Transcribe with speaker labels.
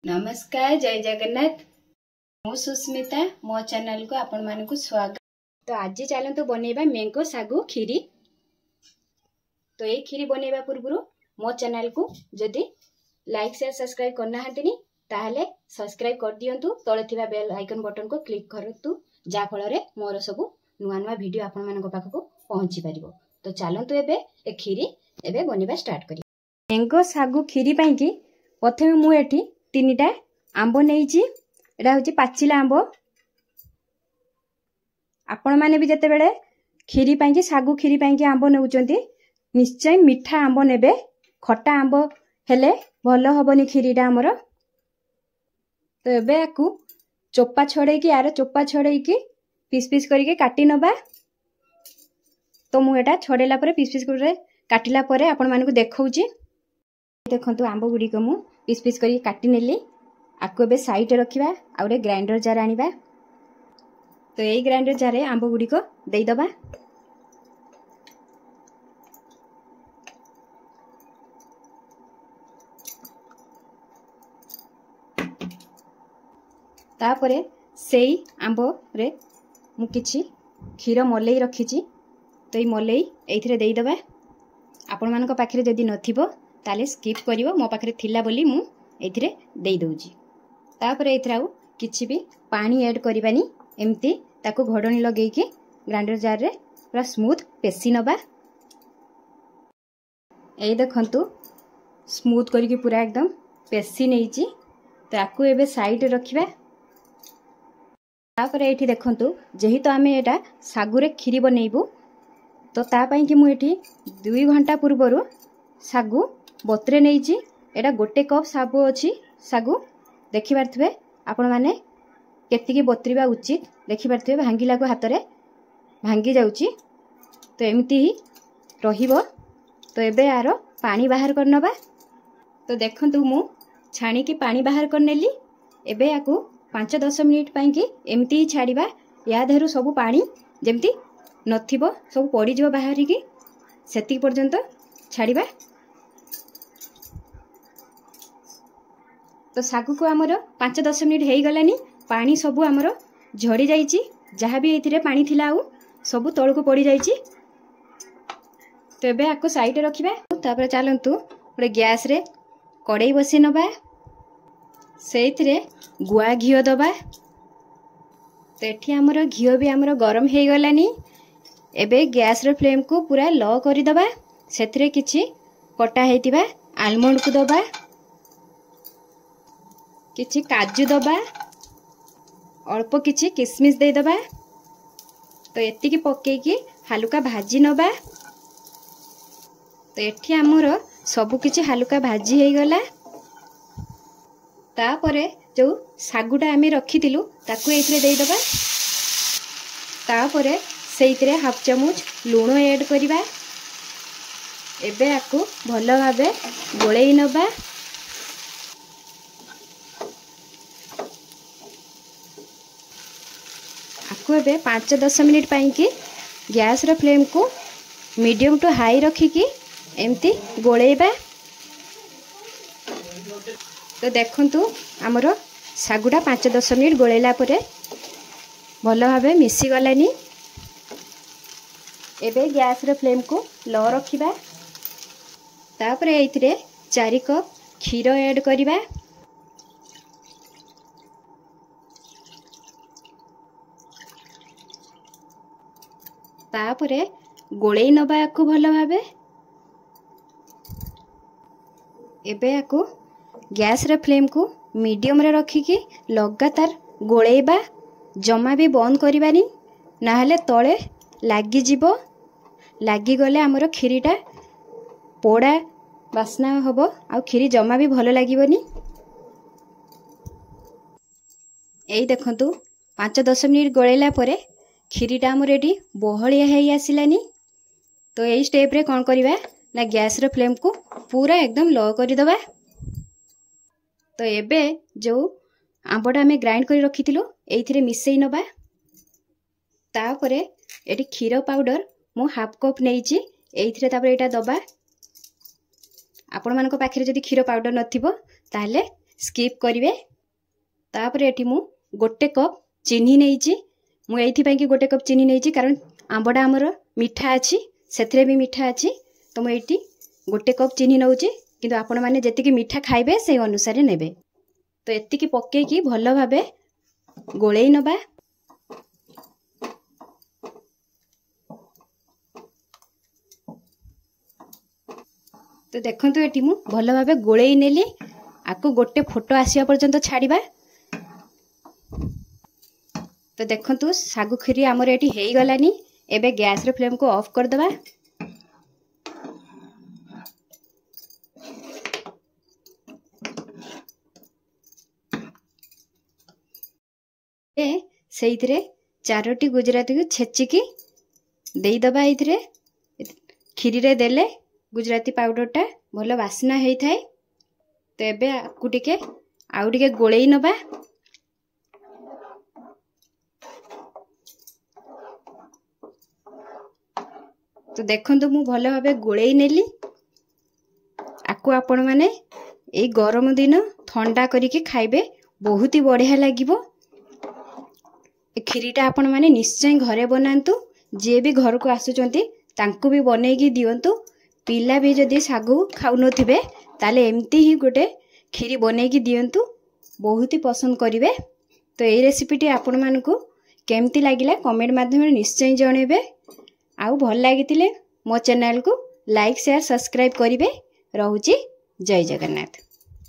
Speaker 1: नमस्कार जय जगन्नाथ मु सुस्मिता मो चैनल को आपण मानकु स्वागत। तो आज चलतु बनैबा मैंगो सागु खीरी। तो ये खीरी बनैबा पूर्व मो चैनल को जदि लाइक शेयर सब्सक्राइब करना हंतनी ताहले सब्सक्राइब कर दियंतु। तळे थिबा बेल आइकन बटन को क्लिक करतु जा फल रे मोर सब नुआ नुआ वीडियो आपण मानक पाखको पहुंची परिबो। तो चलतु एबे ए खीरी एबे बनैबा स्टार्ट करी। मैंगो सागु खीरी पई कि प्रथमे मु एठी 3टा आंब नेइची। एटा होची पाचिला आंब। आपण माने भी जते बेले खीरी पई कि सागु खीरी पई कि आंब नेउचंती निश्चय मीठा आंब नेबे। खट्टा आंब हेले भलो हबनी खीरीटा हमर। तो एबे आकु चोपा छड़े कि यार चोपा छड़े कि पीस पीस करके काटी नबा। तो मु एटा छड़ेला परे पीस पीस करे काटिला परे आपण मानकु देखौची। देखंतु आंब गुडी को मु पीस पीस करी काटी नेली। आकु एबे साइड रखिबा आ रे ग्राइंडर जार आनिबा। तो एई ग्राइंडर जार रे आंब गुडी को देई दबा। तापरे सेई आंब रे मु किछि खीर मलई रखिछि। तो ई मलई एइथरे देई दबा। आपण मानक पाखरे जदि नथिबो ताले स्किप करिवो। मो पाखरे थिला बोली मु एइथरे देई दउची। तापरे एइथरा आउ किछि भी पानी ऐड करिबानी। एम्ति ताको घोडणी लगेई के ग्राइंडर जार रे पूरा स्मूथ पेसी नबा। एई देखंतु स्मूथ करिके पूरा एकदम पेसी नेइची। तो आकु एबे साइड रखिबा। तापरे एठी देखंतु जेहि तो आमे एटा सागु रे खीरी बनेइबु। तो ता पई कि मु एठी 2 घंटा पूर्वरु सागु बत्रे नेइची। एटा गोटे कप सागु अछि। सागु देखि पारथबे आपण माने केतिकी बत्रीबा उचित देखि पारथबे। भांगिला को हाथ रे भांगी जाउची। तो एमिति ही रहिबो। तो एबे आरो पानी बाहर करनबा। तो देखंतु मु छाणी की पानी बाहर करनेली। एबे आकु 5-10 मिनिट पई कि एमिति ही छाड़ीबा। या देहरु सब पानी जेमति नथिबो सब पड़ी जिवो बाहरी की सेति पर्यंत छाड़ीबा। तो सागु को हमर 5-10 मिनिट हेई गलानी। पानी सबु हमर झड़ी जाईची। जहाँ भी एथिरे पानी थिला आउ सबु तळ को पड़ी जाईची। तो एबे आको साइड रखिबा। तापर चलंतु गोटे गैस रे कड़ाई बसै नबा। सेइथिरे गुआ घियो दबा। तो एठी हमर घियो भी हमर गरम हेई गलानी। एबे गैस रे फ्लेम को पूरा लो करि दबा। सेथिरे किछि कटा हेतिबा आलमंड को दबा। किछि काजू दबा। अल्प किछि किशमिश दे दबा। तो एतिकी पक्के की हल्का भाजी नबा। तो एठी हमर सब किछि हल्का भाजी हेई गला। तापरे जो सागुटा आमे रखितिलु ताकू एथिरे देई दबा। तापरे सेइथिरे हाफ चम्मच लूण ऐड करिबा। एबे आकू भलो भाबे गोळेई नबा। आकू एबे 5-10 मिनिट पई कि गैस रो फ्लेम को मीडियम टू हाई रखी कि एम्ति गोळेबा। तो देखंतु हमरो सागुडा 5-10 मिनिट गोळेला परे भलो भाबे मिसी गलानी। एबे गैस रो फ्लेम को लो रखिबा। तापरे एथिरे 4 कप खीर ऐड करिबा। तापरे गोळेई नबा आकु भलो भाबे। एबे आकु गैस रे फ्लेम को मीडियम रे रखी कि लगातार गोळेबा। जमा भी बंद करिबानी नाहले तळे लागी जिवो। लागी गले हमर खीरीटा पोड़ा बास्ना हबो आ खीरी जमा भी भलो लागिबोनी। एई देखंतु 5-10 मिनिट गोळेला परे खीरीटा हमर एटी बहलिया हेई आसिलानी। तो एई स्टेप रे कोन करिबा ना गैस रे फ्लेम को पूरा एकदम लो करि दबा। तो एबे जो आंबटा हमें ग्राइंड करी रखिथिलु एइथिरे मिसेई नबा। तापरे एटी खीर पाउडर मु हाफ कप नेइची। एइथिरे तापरे एटा दबा। आपण मानको पाखरे जदि खीर पाउडर नथिबो ताहले स्किप करेंगे। तापर एठी मु गोटे कप चीनी नहीं मु ये गोटे कप चीनी नहीं कारण आंबटा आमर मिठा अच्छी से भी मिठा अच्छी तो मुझे गोटे कप चीनी नौची किंतु आपण मैंने जी मिठा खाइबे से अनुसार नेबे। तो एतिकी पकेकी भल भाबे गोलेई नबा। तो देखंतु एठी मु भल भाबे गोलेई नेली आको गोटे फोटो आसिया पर्यंत छाड़िबा। तो देखंतु सागु खीरी आमर एठी हेई गलानी। एबे गैस रे फ्लेम को ऑफ कर दबा। से चारोटी गुजराती को छेचिकी देदबा। ये खीरी रे देले गुजराती पाउडर टा भल बास्ना होता है। तो एबे आपको टिके आउ टिके गोलेई नबा। तो देखंतु मु भल भाबे गोलेई नेली आकु आपण माने ए गरम दिन ठंडा करिके खाइबे बहुत ही बढ़िया लागिबो। खीरीटा आपण माने निश्चय घरे बनातु। जे भी घर को आसुचंती तांकु भी बनेगी दियंतु। पिला भी जदि सागु खाउ नथिबे ताले एमती ही गोटे खीरी बनेगी दियंतु बहुत ही पसंद करिवे। तो ये रेसिपीटी आपण मानकु केमती लागिला कमेंट माध्यम निश्चय जणेबे। आउ भल लागितिले मो चैनल को लाइक शेयर सब्सक्राइब करिवे। रहूची जय जगन्नाथ।